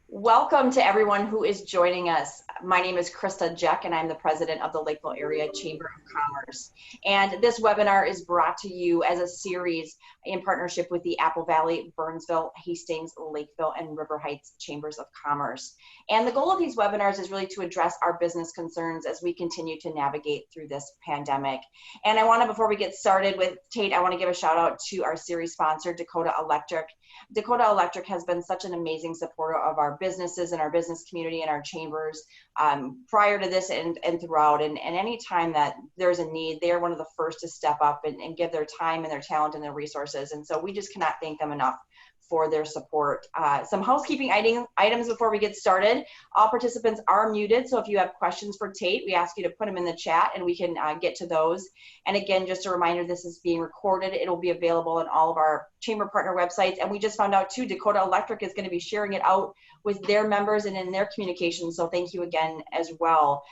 Welcome to everyone who is joining us. My name is Krista Jeck, and I'm the president of the Lakeville Area Chamber of Commerce. And this webinar is brought to you as a series in partnership with the Apple Valley, Burnsville, Hastings, Lakeville, and River Heights Chambers of Commerce. And the goal of these webinars is really to address our business concerns as we continue to navigate through this pandemic. And I want to, before we get started with Tate, I want to give a shout out to our series sponsor, Dakota Electric. Dakota Electric has been such an amazing supporter of our businesses and our business community and our chambers prior to this and throughout. And any time that there's a need, they are one of the first to step up and give their time and their talent and their resources. And so we just cannot thank them enough for their support. Some housekeeping items before we get started. All participants are muted, so if you have questions for Tate, we ask you to put them in the chat and we can get to those. And again, just a reminder, this is being recorded. It'll be available on all of our chamber partner websites. And we just found out too, Dakota Electric is going to be sharing it out with their members and in their communications. So thank you again as well.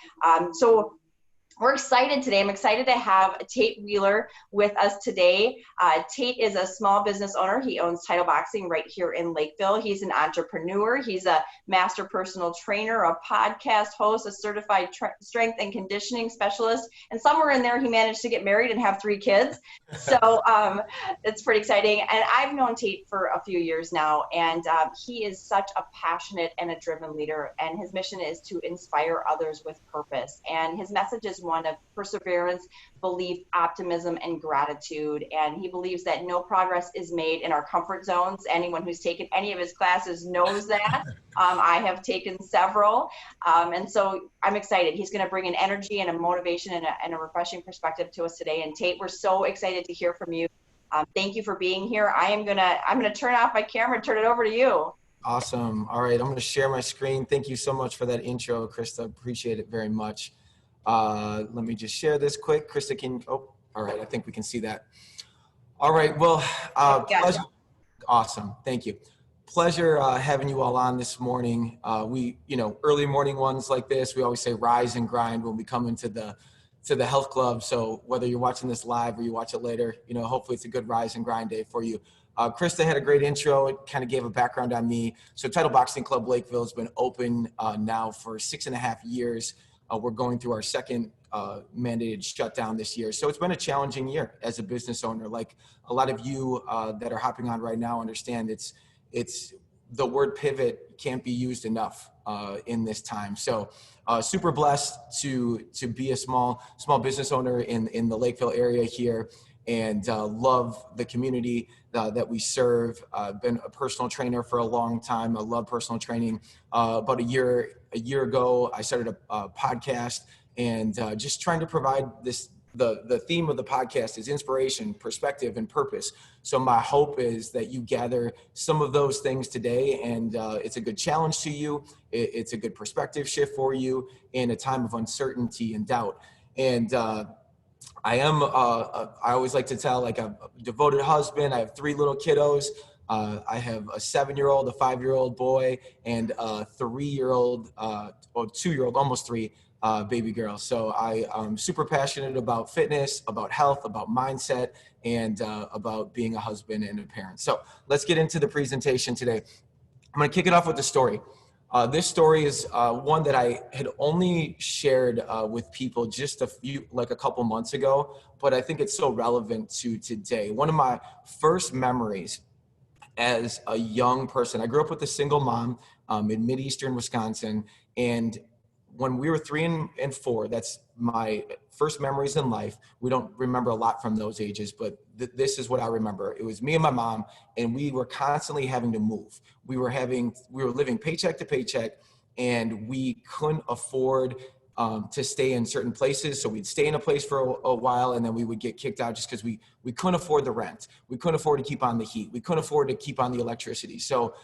We're excited today. I'm excited to have Tate Wheeler with us today. Tate is a small business owner. He owns Title Boxing right here in Lakeville. He's an entrepreneur. He's a master personal trainer, a podcast host, a certified strength and conditioning specialist. And somewhere in there, he managed to get married and have 3 kids. So it's pretty exciting. And I've known Tate for a few years now, and he is such a passionate and a driven leader. And his mission is to inspire others with purpose. And his message is one of perseverance, belief, optimism, and gratitude. And he believes that no progress is made in our comfort zones. Anyone who's taken any of his classes knows that. I have taken several. And so I'm excited. He's going to bring an energy and a motivation and a refreshing perspective to us today. And Tate, we're so excited to hear from you. Thank you for being here. I'm gonna turn off my camera and turn it over to you. Awesome. All right, I'm going to share my screen. Thank you so much for that intro, Krista. Appreciate it very much. Let me just share this quick. Krista, all right, I think we can see that. All right, well, pleasure. Awesome, thank you. Pleasure having you all on this morning. Early morning ones like this, we always say rise and grind when we come into the health club. So whether you're watching this live or you watch it later, hopefully it's a good rise and grind day for you. Krista had a great intro. It kind of gave a background on me. So Title Boxing Club Lakeville has been open now for 6.5 years. We're going through our second mandated shutdown this year. So it's been a challenging year as a business owner. Like a lot of you that are hopping on right now understand it's the word pivot can't be used enough in this time. So super blessed to be a small business owner in the Lakeville area here, and love the community that we serve. I've been a personal trainer for a long time. I love personal training. About a year ago, I started a podcast, and just trying to provide this. The theme of the podcast is inspiration, perspective, and purpose. So my hope is that you gather some of those things today, and it's a good challenge to you. It's a good perspective shift for you in a time of uncertainty and doubt. And I always like to tell, like, I'm a devoted husband. I have 3 little kiddos. I have a 7-year-old, a 5-year-old boy, and a 3-year-old, or 2-year-old, almost 3, baby girl. So I'm super passionate about fitness, about health, about mindset, and about being a husband and a parent. So let's get into the presentation today. I'm going to kick it off with a story. This story is one that I had only shared with people just a couple months ago, but I think it's so relevant to today. One of my first memories as a young person, I grew up with a single mom in Mid-Eastern Wisconsin, and when we were 3 and 4, that's my first memories in life. We don't remember a lot from those ages, but this is what I remember. It was me and my mom, and we were constantly having to move. We were living paycheck to paycheck, and we couldn't afford to stay in certain places. So we'd stay in a place for a while, and then we would get kicked out just because we couldn't afford the rent. We couldn't afford to keep on the heat. We couldn't afford to keep on the electricity. So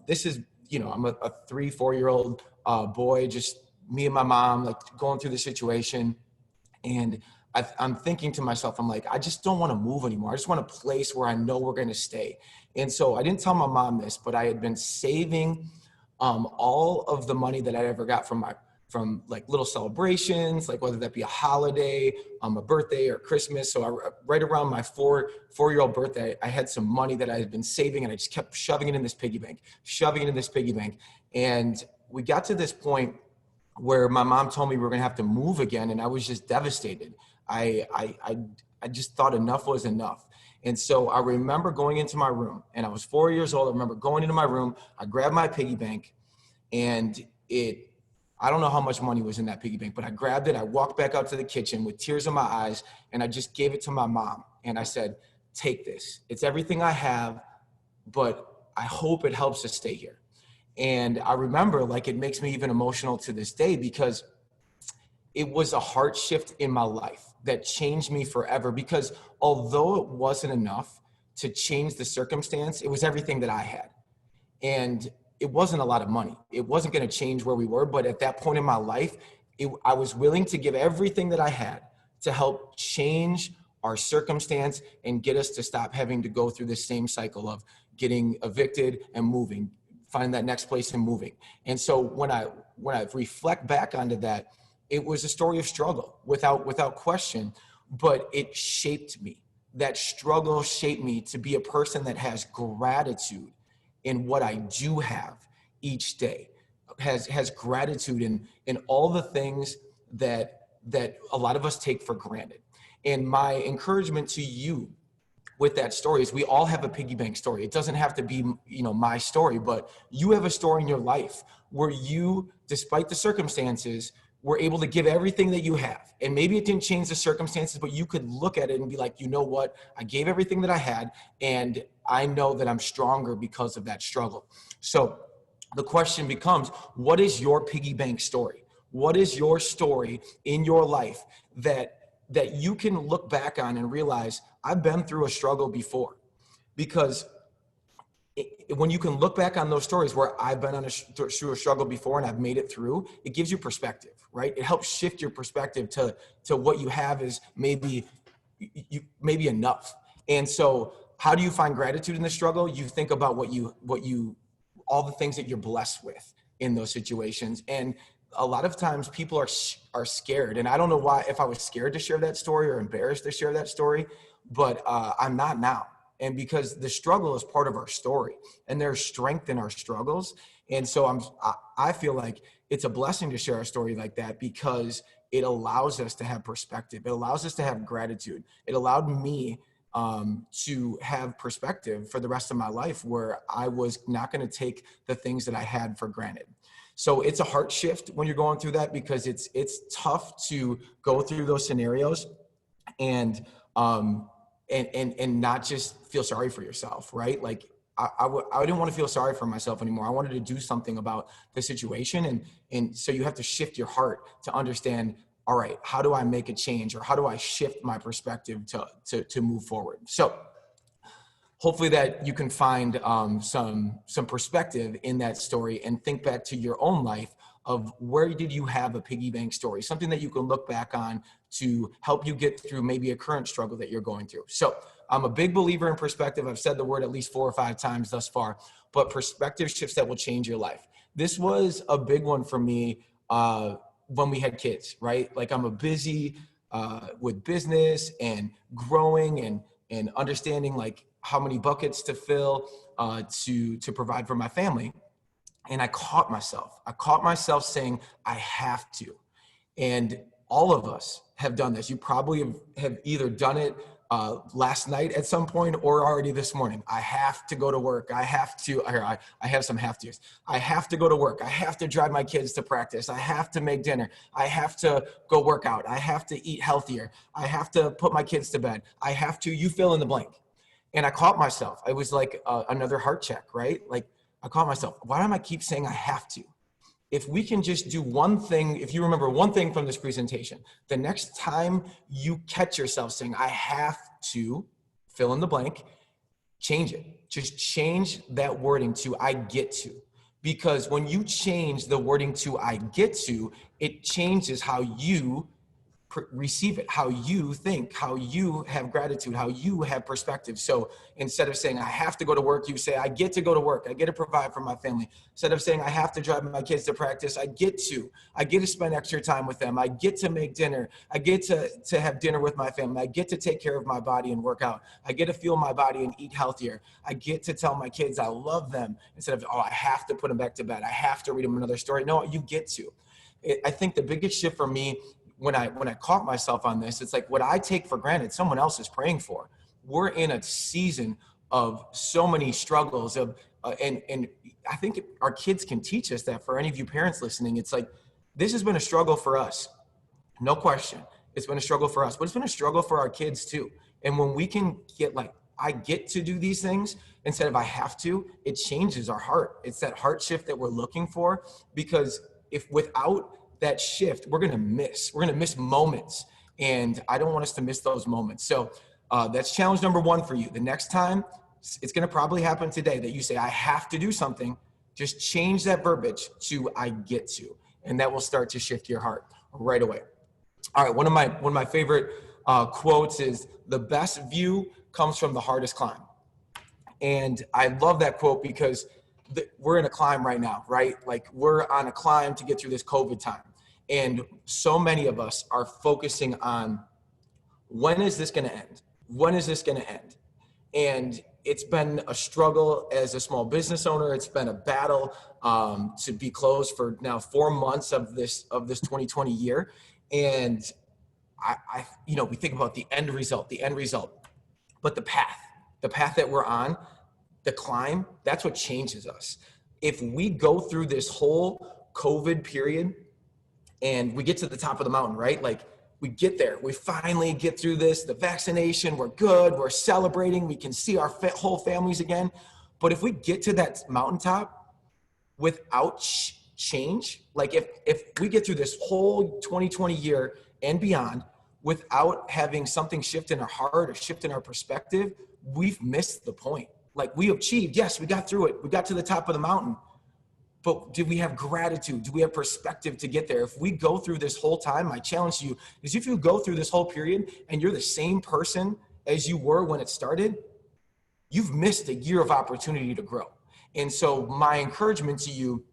this is, I'm a 3-4-year-old boy, just me and my mom, like, going through the situation. And I'm thinking to myself, I'm like, I just don't want to move anymore. I just want a place where I know we're going to stay. And so I didn't tell my mom this, but I had been saving all of the money that I ever got from like little celebrations, like whether that be a holiday, a birthday or Christmas. So right around my four-year-old birthday, I had some money that I had been saving, and I just kept shoving it in this piggy bank. And we got to this point where my mom told me we were going to have to move again. And I was just devastated. I just thought enough was enough. And so I remember going into my room, and I was 4 years old. I remember going into my room, I grabbed my piggy bank, and I don't know how much money was in that piggy bank, but I grabbed it. I walked back out to the kitchen with tears in my eyes, and I just gave it to my mom. And I said, take this. It's everything I have, but I hope it helps us stay here. And I remember, like, it makes me even emotional to this day, because it was a heart shift in my life that changed me forever. Because although it wasn't enough to change the circumstance, it was everything that I had. And it wasn't a lot of money. It wasn't going to change where we were. But at that point in my life, I was willing to give everything that I had to help change our circumstance and get us to stop having to go through the same cycle of getting evicted and moving, finding that next place and moving. And so when I reflect back onto that, it was a story of struggle without question, but it shaped me. That struggle shaped me to be a person that has gratitude in what I do have each day, has gratitude in all the things that a lot of us take for granted. And my encouragement to you with that story is, we all have a piggy bank story. It doesn't have to be, my story, but you have a story in your life where you, despite the circumstances, were able to give everything that you have. And maybe it didn't change the circumstances, but you could look at it and be like, you know what? I gave everything that I had, and I know that I'm stronger because of that struggle. So the question becomes, what is your piggy bank story? What is your story in your life that you can look back on and realize, I've been through a struggle before? Because when you can look back on those stories where I've been through a struggle before and I've made it through, it gives you perspective, right? It helps shift your perspective to what you have is maybe enough. And so how do you find gratitude in the struggle? You think about all the things that you're blessed with in those situations. And a lot of times people are scared. And I don't know why, if I was scared to share that story or embarrassed to share that story, but I'm not now. And because the struggle is part of our story, and there's strength in our struggles. And so I feel like it's a blessing to share a story like that, because it allows us to have perspective. It allows us to have gratitude. It allowed me to have perspective for the rest of my life, where I was not going to take the things that I had for granted. So it's a heart shift when you're going through that, because it's tough to go through those scenarios and not just feel sorry for yourself, right? Like I didn't want to feel sorry for myself anymore. I wanted to do something about the situation. And so you have to shift your heart to understand, all right, how do I make a change, or how do I shift my perspective to move forward? So hopefully that you can find some perspective in that story, and think back to your own life of, where did you have a piggy bank story, something that you can look back on to help you get through maybe a current struggle that you're going through. So I'm a big believer in perspective. I've said the word at least 4 or 5 times thus far, but perspective shifts that will change your life. This was a big one for me when we had kids, right? Like, I'm a busy with business and growing and understanding like how many buckets to fill to provide for my family. And I caught myself saying, I have to. And all of us have done this. You probably have either done it last night at some point, or already this morning. I have to go to work. I have some have to's. I have to go to work. I have to drive my kids to practice. I have to make dinner. I have to go work out. I have to eat healthier. I have to put my kids to bed. You fill in the blank. And I caught myself. It was like another heart check, right? Like, I caught myself. Why do I keep saying I have to? If we can just do one thing, if you remember one thing from this presentation, the next time you catch yourself saying, I have to fill in the blank, change it. Just change that wording to I get to. Because when you change the wording to I get to, it changes how you receive it, how you think, how you have gratitude, how you have perspective. So instead of saying, I have to go to work, you say, I get to go to work. I get to provide for my family. Instead of saying, I have to drive my kids to practice, I get to spend extra time with them. I get to make dinner. I get to have dinner with my family. I get to take care of my body and work out. I get to fuel my body and eat healthier. I get to tell my kids I love them instead of, oh, I have to put them back to bed. I have to read them another story. No, you get to. I think the biggest shift for me when I caught myself on this, it's like what I take for granted, someone else is praying for. We're in a season of so many struggles and I think our kids can teach us that. For any of you parents listening, it's like, this has been a struggle for us. No question. It's been a struggle for us, but it's been a struggle for our kids too. And when we can get like, I get to do these things instead of I have to, it changes our heart. It's that heart shift that we're looking for, because if without that shift, we're gonna miss moments. And I don't want us to miss those moments. So that's challenge number one for you. The next time, it's gonna probably happen today that you say, I have to do something, just change that verbiage to I get to, and that will start to shift your heart right away. All right, one of my favorite quotes is, the best view comes from the hardest climb. And I love that quote because we're in a climb right now, right? Like, we're on a climb to get through this COVID time. And so many of us are focusing on, when is this going to end? When is this going to end? And it's been a struggle as a small business owner. It's been a battle to be closed for now 4 months of this 2020 year. And I we think about the end result, but the path that we're on, the climb, that's what changes us. If we go through this whole COVID period and we get to the top of the mountain, right? Like, we get there, we finally get through this, the vaccination, we're good, we're celebrating, we can see our whole families again. But if we get to that mountaintop without change, like if we get through this whole 2020 year and beyond without having something shift in our heart or shift in our perspective, we've missed the point. Like, we achieved, yes, we got through it, we got to the top of the mountain, but did we have gratitude? Do we have perspective to get there? If we go through this whole time, my challenge to you is, if you go through this whole period and you're the same person as you were when it started, you've missed a year of opportunity to grow. And so my encouragement to you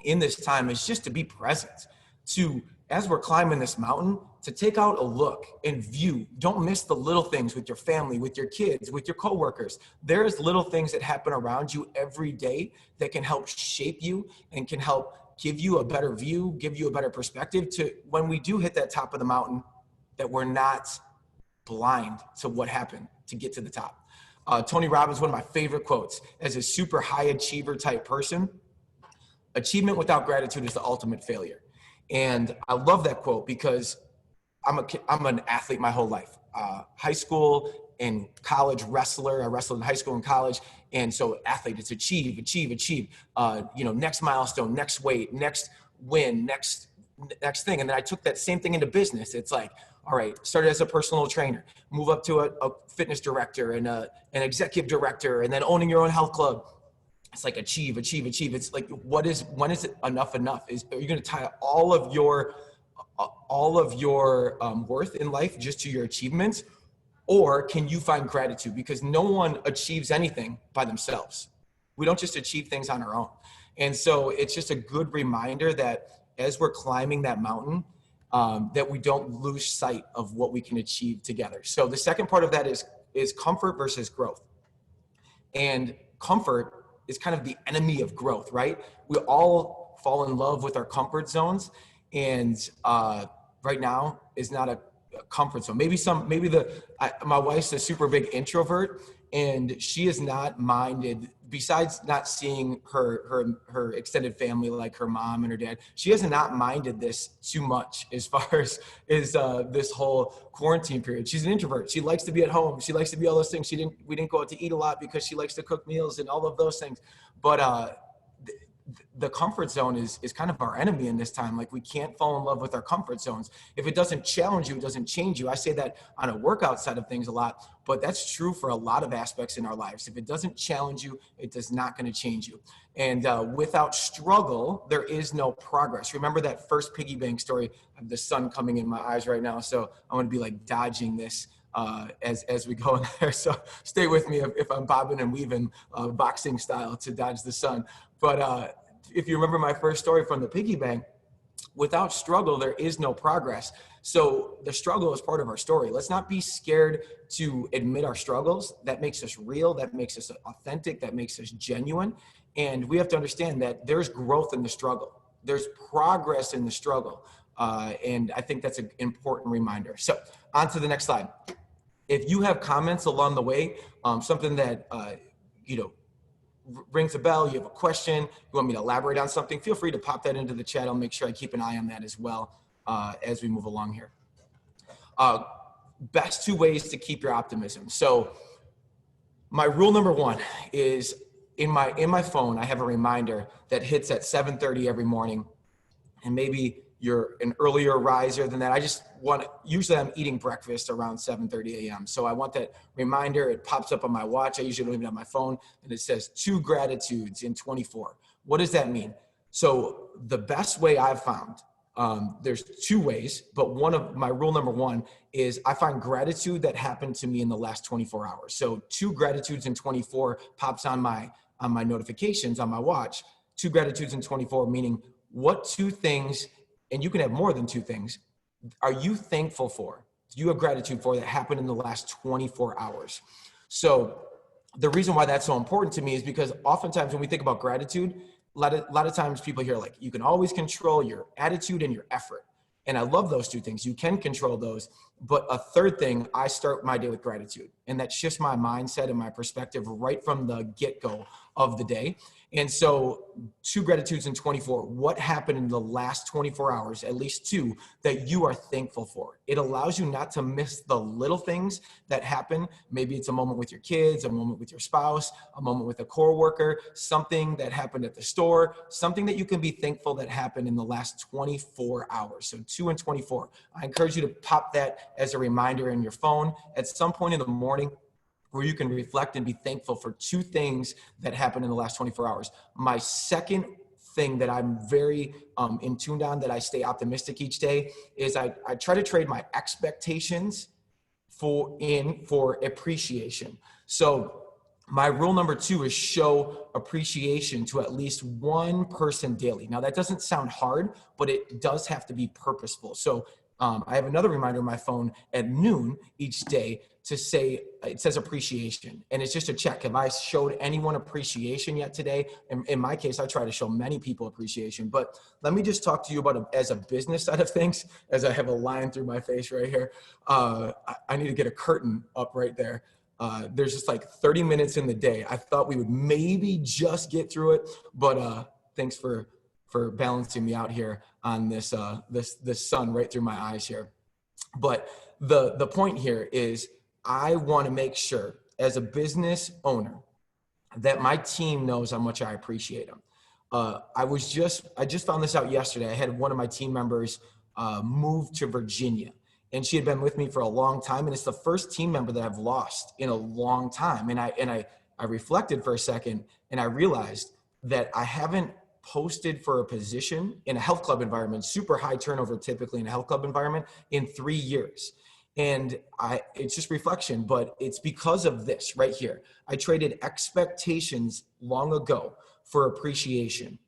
in this time is just to be present, to, as we're climbing this mountain, to take out a look and view. Don't miss the little things with your family, with your kids, with your coworkers. There's little things that happen around you every day that can help shape you and can help give you a better view, give you a better perspective to when we do hit that top of the mountain, that we're not blind to what happened to get to the top. Tony Robbins, one of my favorite quotes, as a super high achiever type person, achievement without gratitude is the ultimate failure. And I love that quote because I'm an athlete my whole life. High school and college wrestler. I wrestled in high school and college. And so athlete, it's achieve. Next milestone, next weight, next win, next thing. And then I took that same thing into business. It's like, all right, started as a personal trainer, move up to a fitness director and an executive director, and then owning your own health club. It's like achieve. It's like, when is it enough? Are you going to tie all of your worth in life just to your achievements? Or can you find gratitude? Because no one achieves anything by themselves. We don't just achieve things on our own. And so it's just a good reminder that as we're climbing that mountain, that we don't lose sight of what we can achieve together. So the second part of that is comfort versus growth. And comfort is kind of the enemy of growth, right? We all fall in love with our comfort zones. And right now is not a comfort zone. My wife's a super big introvert, and she is not minded, besides not seeing her extended family like her mom and her dad, she has not minded this too much as far as this whole quarantine period. She's an introvert. She likes to be at home. She likes to be all those things. We didn't go out to eat a lot because she likes to cook meals and all of those things. But the comfort zone is kind of our enemy in this time. Like, we can't fall in love with our comfort zones. If it doesn't challenge you, it doesn't change you. I say that on a workout side of things a lot, but that's true for a lot of aspects in our lives. If it doesn't challenge you, it is not going to change you. And without struggle, there is no progress. Remember that first piggy bank story? I have the sun coming in my eyes right now, so I'm going to be like dodging this as we go in there. So stay with me if I'm bobbing and weaving boxing style to dodge the sun. But if you remember my first story from the piggy bank, without struggle, there is no progress. So the struggle is part of our story. Let's not be scared to admit our struggles. That makes us real. That makes us authentic. That makes us genuine. And we have to understand that there's growth in the struggle. There's progress in the struggle. And I think that's an important reminder. So on to the next slide. If you have comments along the way, something that, rings a bell, you have a question, you want me to elaborate on something, feel free to pop that into the chat. I'll make sure I keep an eye on that as well as we move along here. Best 2 ways to keep your optimism. So my rule number 1 is in my phone, I have a reminder that hits at 7:30 every morning. And maybe you're an earlier riser than that. Usually I'm eating breakfast around 7:30 a.m. So I want that reminder. It pops up on my watch. I usually don't even have my phone, and it says 2 gratitudes in 24. What does that mean? So the best way I've found, there's 2 ways, but my rule number 1 is I find gratitude that happened to me in the last 24 hours. So 2 gratitudes in 24 pops on my notifications on my watch. 2 gratitudes in 24, meaning what 2 things, and you can have more than 2 things, are you thankful for? Do you have gratitude for that happened in the last 24 hours? So the reason why that's so important to me is because oftentimes when we think about gratitude, a lot of times people hear like, you can always control your attitude and your effort. And I love those 2 things. You can control those. But a third thing, I start my day with gratitude. And that shifts my mindset and my perspective right from the get-go of the day. And so 2 gratitudes in 24, what happened in the last 24 hours, at least 2, that you are thankful for. It allows you not to miss the little things that happen. Maybe it's a moment with your kids, a moment with your spouse, a moment with a coworker, something that happened at the store, something that you can be thankful that happened in the last 24 hours. So 2 and 24. I encourage you to pop that as a reminder in your phone at some point in the morning, where you can reflect and be thankful for 2 things that happened in the last 24 hours. My second thing that I'm very in tuned on, that I stay optimistic each day, is I try to trade my expectations for appreciation. So my rule number 2 is show appreciation to at least 1 person daily. Now that doesn't sound hard, but it does have to be purposeful. So I have another reminder on my phone at noon each day to say, it says appreciation. And it's just a check. Have I showed anyone appreciation yet today? In my case, I try to show many people appreciation. But let me just talk to you about as a business side of things, as I have a line through my face right here. I need to get a curtain up right there. There's just like 30 minutes in the day. I thought we would maybe just get through it, but thanks for balancing me out here on this sun right through my eyes here. But the point here is, I want to make sure as a business owner that my team knows how much I appreciate them. I just found this out yesterday. I had one of my team members move to Virginia, and she had been with me for a long time. And it's the first team member that I've lost in a long time. And I reflected for a second, and I realized that I haven't posted for a position in a health club environment, super high turnover typically in a health club environment, in 3 years. And it's just reflection, but it's because of this right here. I traded expectations long ago for appreciation.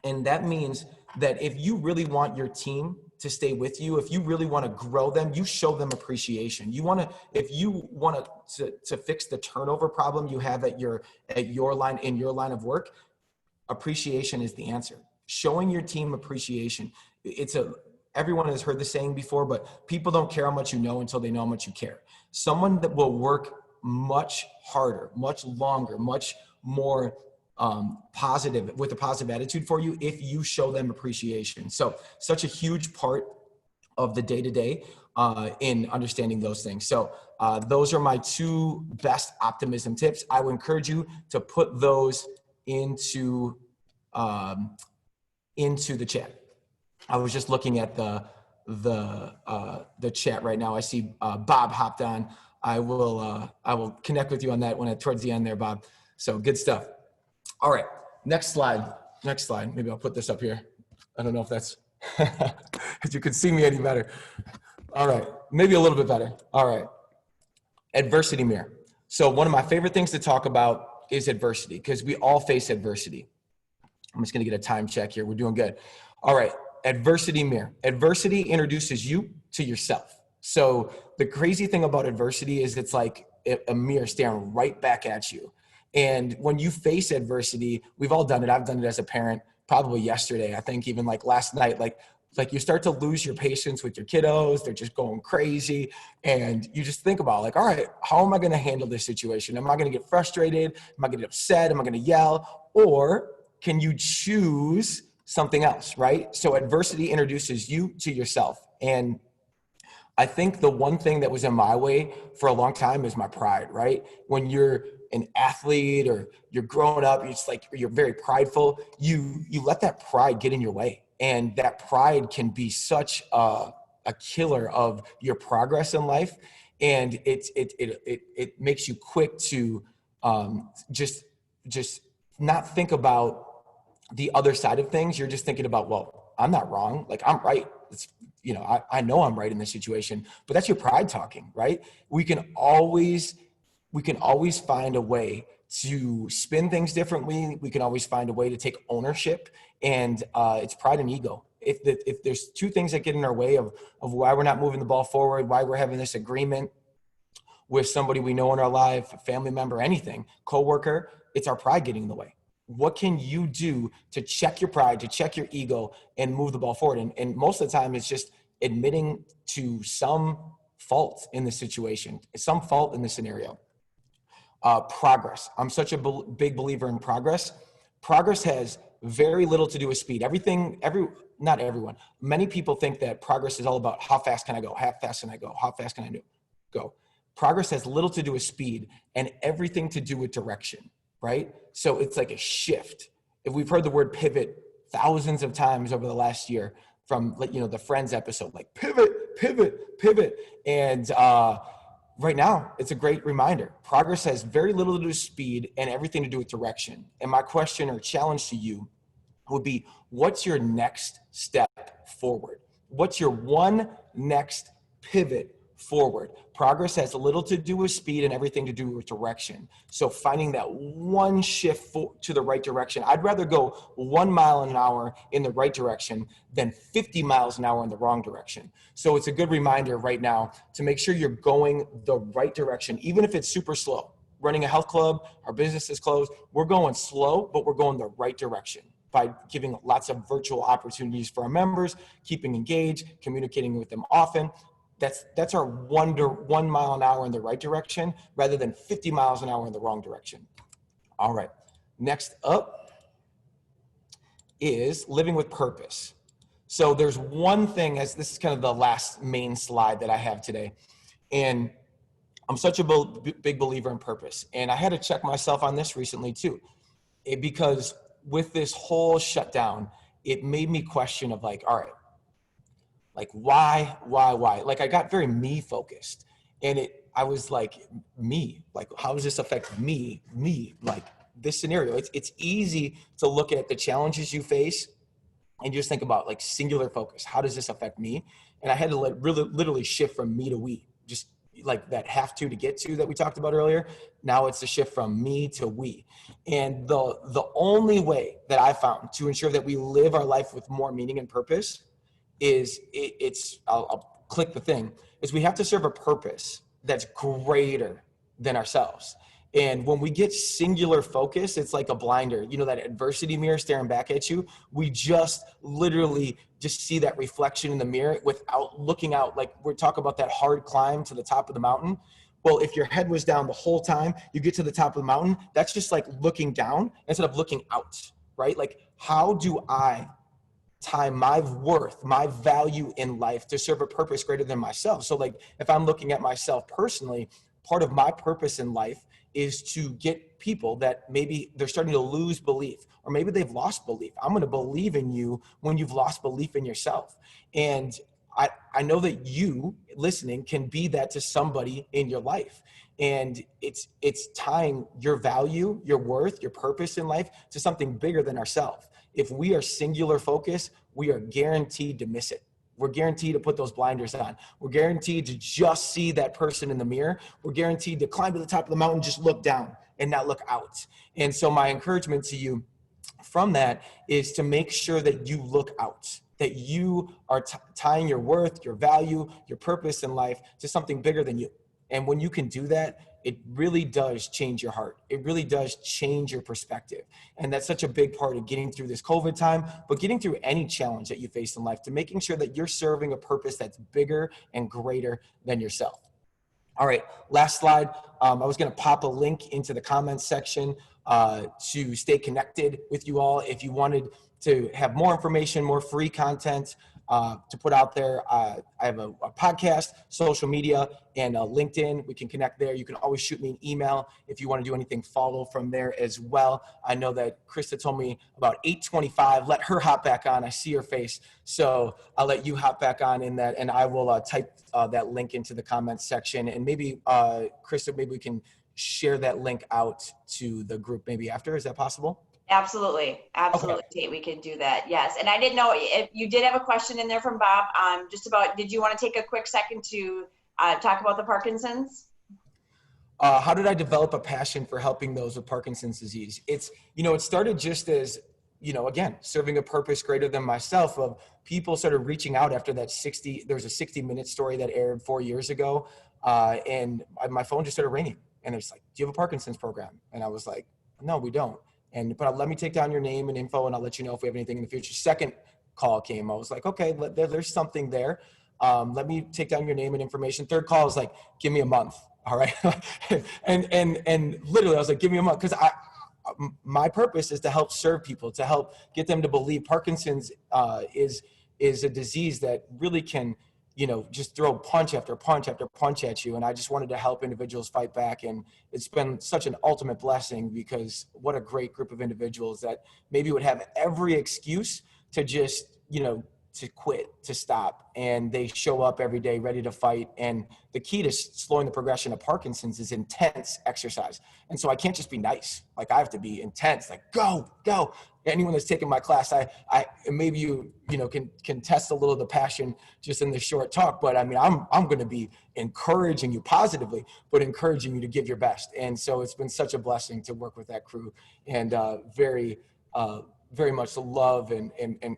And that means that if you really want your team to stay with you, if you really want to grow them, you show them appreciation. If you want to fix the turnover problem you have in your line of work, appreciation is the answer. Showing your team appreciation. Everyone has heard the saying before, but people don't care how much you know until they know how much you care. Someone that will work much harder, much longer, much more positive, with a positive attitude for you, if you show them appreciation. So such a huge part of the day-to-day in understanding those things. So those are my 2 best optimism tips. I would encourage you to put those into into the chat. I was just looking at the chat right now. I see Bob hopped on. I will connect with you on that towards the end there, Bob. So good stuff. All right, next slide. Next slide. Maybe I'll put this up here. I don't know if that's if you can see me any better. All right, maybe a little bit better. All right, adversity mirror. So one of my favorite things to talk about is adversity, because we all face adversity. I'm just gonna get a time check here. We're doing good. All right, adversity mirror. Adversity introduces you to yourself. So the crazy thing about adversity is it's like a mirror staring right back at you. And when you face adversity, we've all done it. I've done it as a parent, probably yesterday. I think even like last night, like you start to lose your patience with your kiddos. They're just going crazy. And you just think about like, all right, how am I going to handle this situation? Am I going to get frustrated? Am I going to get upset? Am I going to yell? Or can you choose something else, right? So adversity introduces you to yourself. And I think the one thing that was in my way for a long time is my pride, right? When you're an athlete or you're growing up, you're very prideful. You let that pride get in your way. And that pride can be such a killer of your progress in life. And it makes you quick to just not think about the other side of things. You're just thinking about, well, I'm not wrong. Like I'm right. I know I'm right in this situation, but that's your pride talking, right? We can always find a way to spin things differently. We can always find a way to take ownership, and it's pride and ego. If there's two things that get in our way of why we're not moving the ball forward, why we're having this agreement with somebody we know in our life, a family member, anything, coworker, it's our pride getting in the way. What can you do to check your pride, to check your ego, and move the ball forward? And most of the time, it's just admitting to some fault in the situation, some fault in the scenario. Progress. I'm such a big believer in progress. Progress has very little to do with speed. Not everyone. Many people think that progress is all about how fast can I go? How fast can I go? How fast can I go? Progress has little to do with speed and everything to do with direction, right? So it's like a shift. If we've heard the word pivot thousands of times over the last year from the Friends episode, like pivot, pivot, pivot. And right now, it's a great reminder. Progress has very little to do with speed and everything to do with direction. And my question or challenge to you would be, what's your next step forward? What's your one next pivot forward? Progress has little to do with speed and everything to do with direction. So finding that one shift to the right direction. I'd rather go 1 mile an hour in the right direction than 50 miles an hour in the wrong direction. So it's a good reminder right now to make sure you're going the right direction, even if it's super slow. Running a health club, our business is closed. We're going slow, but we're going the right direction by giving lots of virtual opportunities for our members, keeping engaged, communicating with them often. That's our 1 mile an hour in the right direction rather than 50 miles an hour in the wrong direction. All right, next up is living with purpose. So there's one thing, as this is kind of the last main slide that I have today, and I'm such a big believer in purpose. And I had to check myself on this recently too, because with this whole shutdown, it made me question of like, all right, like why? Like I got very me focused, and I was like, me, like how does this affect me, like this scenario? It's easy to look at the challenges you face and just think about like singular focus. How does this affect me? And I had to literally shift from me to we, just like that have to get to that we talked about earlier. Now it's a shift from me to we. And the only way that I found to ensure that we live our life with more meaning and purpose is I'll click the thing, is we have to serve a purpose that's greater than ourselves. And when we get singular focus, it's like a blinder, that adversity mirror staring back at you. We just literally just see that reflection in the mirror without looking out. Like we're talking about that hard climb to the top of the mountain. Well, if your head was down the whole time, you get to the top of the mountain, that's just like looking down instead of looking out, right? Like how do I tie my worth, my value in life to serve a purpose greater than myself? So like if I'm looking at myself personally, part of my purpose in life is to get people that maybe they're starting to lose belief, or maybe they've lost belief. I'm going to believe in you when you've lost belief in yourself. And I know that you listening can be that to somebody in your life. And it's tying your value, your worth, your purpose in life to something bigger than ourselves. If we are singular focused, we are guaranteed to miss it. We're guaranteed to put those blinders on. We're guaranteed to just see that person in the mirror. We're guaranteed to climb to the top of the mountain, just look down and not look out. And so my encouragement to you from that is to make sure that you look out, that you are tying your worth, your value, your purpose in life to something bigger than you. And when you can do that, it really does change your heart. It really does change your perspective. And that's such a big part of getting through this COVID time, but getting through any challenge that you face in life, to making sure that you're serving a purpose that's bigger and greater than yourself. All right, last slide. I was going to pop a link into the comments section to stay connected with you all. If you wanted to have more information, more free content to put out there, I have a podcast, social media, and LinkedIn. We can connect there. You can always shoot me an email if you want to do anything, follow from there as well. I know that Krista told me about 8:25, let her hop back on. I see her face. So I'll let you hop back on in that, and I will type that link into the comments section. And maybe, Krista, maybe we can share that link out to the group maybe after. Is that possible? Absolutely. Absolutely. Okay. Tate, we can do that. Yes. And I didn't know if you did have a question in there from Bob, just about, did you want to take a quick second to talk about the Parkinson's? How did I develop a passion for helping those with Parkinson's disease? It's, it started just as, again, serving a purpose greater than myself, of people started reaching out after that there was a 60-minute story that aired 4 years ago. And my phone just started ringing, and it's like, do you have a Parkinson's program? And I was like, no, we don't. But let me take down your name and info, and I'll let you know if we have anything in the future. Second call came. I was like, okay, there's something there. Let me take down your name and information. Third call was like, give me a month. All right. and literally I was like, give me a month. Cause my purpose is to help serve people, to help get them to believe Parkinson's is a disease that really can, just throw punch after punch after punch at you. And I just wanted to help individuals fight back. And it's been such an ultimate blessing, because what a great group of individuals that maybe would have every excuse to just, to quit, to stop. And they show up every day ready to fight. And the key to slowing the progression of Parkinson's is intense exercise. And so I can't just be nice. Like, I have to be intense, like go. Anyone that's taken my class, I maybe you can test a little of the passion just in this short talk, but I mean, I'm going to be encouraging you positively, but encouraging you to give your best. And so it's been such a blessing to work with that crew, and very much love and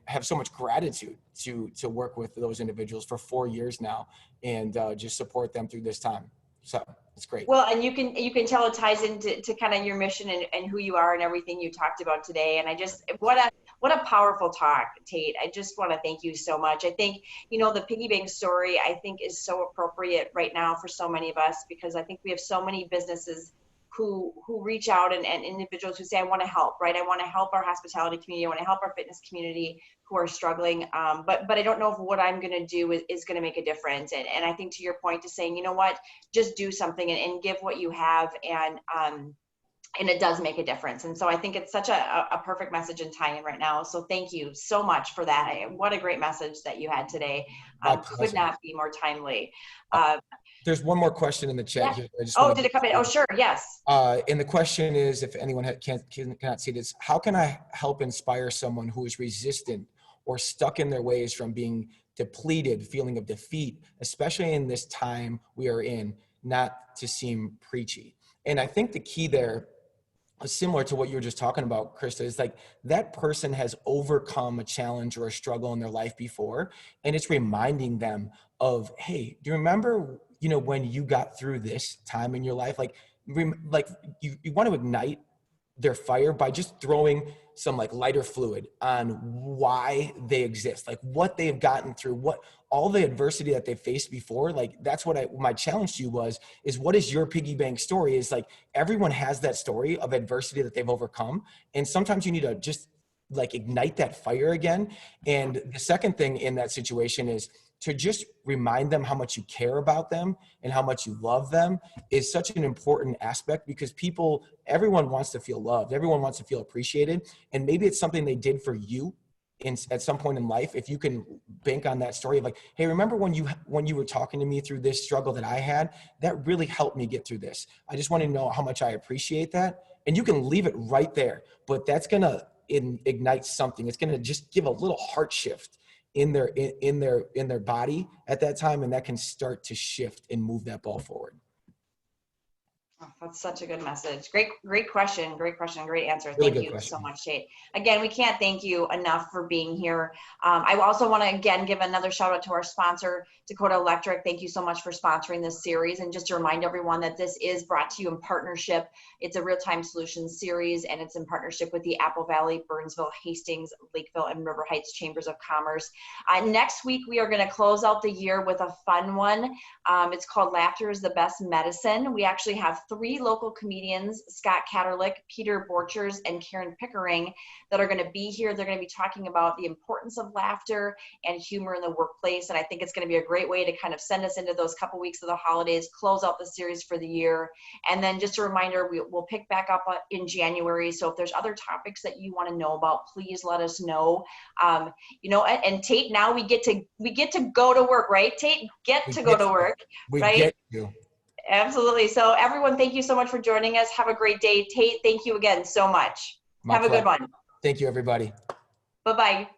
have so much gratitude to work with those individuals for 4 years now, and just support them through this time. So it's great. Well, and you can tell it ties into kind of your mission and who you are and everything you talked about today. And I just, what a powerful talk, Tate. I just want to thank you so much. I think, the piggy bank story, I think, is so appropriate right now for so many of us, because I think we have so many businesses who reach out, and individuals who say, I want to help, right? I want to help our hospitality community. I want to help our fitness community who are struggling. But I don't know if what I'm going to do is going to make a difference. And I think, to your point, to saying, you know what, just do something and give what you have. And it does make a difference. And so I think it's such a perfect message and tie-in right now. So thank you so much for that. What a great message that you had today. Could not be more timely. There's one more question in the chat. Yeah. Did it come in? Oh, sure. Yes. And the question is, if anyone cannot see this, how can I help inspire someone who is resistant or stuck in their ways from being depleted, feeling of defeat, especially in this time we are in, not to seem preachy? And I think the key there, similar to what you were just talking about, Krista, is like, that person has overcome a challenge or a struggle in their life before, and it's reminding them of, hey, do you remember, when you got through this time in your life? Like you want to ignite their fire by just throwing some like lighter fluid on why they exist, like what they have gotten through, what all the adversity that they faced before. Like, that's what my challenge to you is what is your piggy bank story? Is like, everyone has that story of adversity that they've overcome. And sometimes you need to just like ignite that fire again. And the second thing in that situation is to just remind them how much you care about them and how much you love them is such an important aspect, because everyone wants to feel loved. Everyone wants to feel appreciated. And maybe it's something they did for you at some point in life. If you can bank on that story of like, hey, remember when you were talking to me through this struggle that I had, that really helped me get through this. I just want to know how much I appreciate that. And you can leave it right there, but that's going to ignite something. It's going to just give a little heart shift in their body at that time, and that can start to shift and move that ball forward. Oh, that's such a good message. Great question. Great answer. Really Thank you question. so much, Tate. Again, we can't thank you enough for being here. I also want to again give another shout out to our sponsor, Dakota Electric. Thank you so much for sponsoring this series. And just to remind everyone that this is brought to you in partnership. It's a real-time solutions series, and it's in partnership with the Apple Valley, Burnsville, Hastings, Lakeville, and River Heights Chambers of Commerce. Next week, we are going to close out the year with a fun one. It's called Laughter is the Best Medicine. We actually have 3 local comedians, Scott Catterlick, Peter Borchers, and Karen Pickering, that are going to be here. They're going to be talking about the importance of laughter and humor in the workplace. And I think it's going to be a great way to kind of send us into those couple weeks of the holidays, close out the series for the year. And then just a reminder, we'll pick back up in January. So if there's other topics that you want to know about, please let us know. And Tate, now we get to go to work, right? Tate, go to work, right? Get to. Absolutely. So everyone, thank you so much for joining us. Have a great day. Tate, thank you again so much. Have a good one. Thank you, everybody. Bye-bye.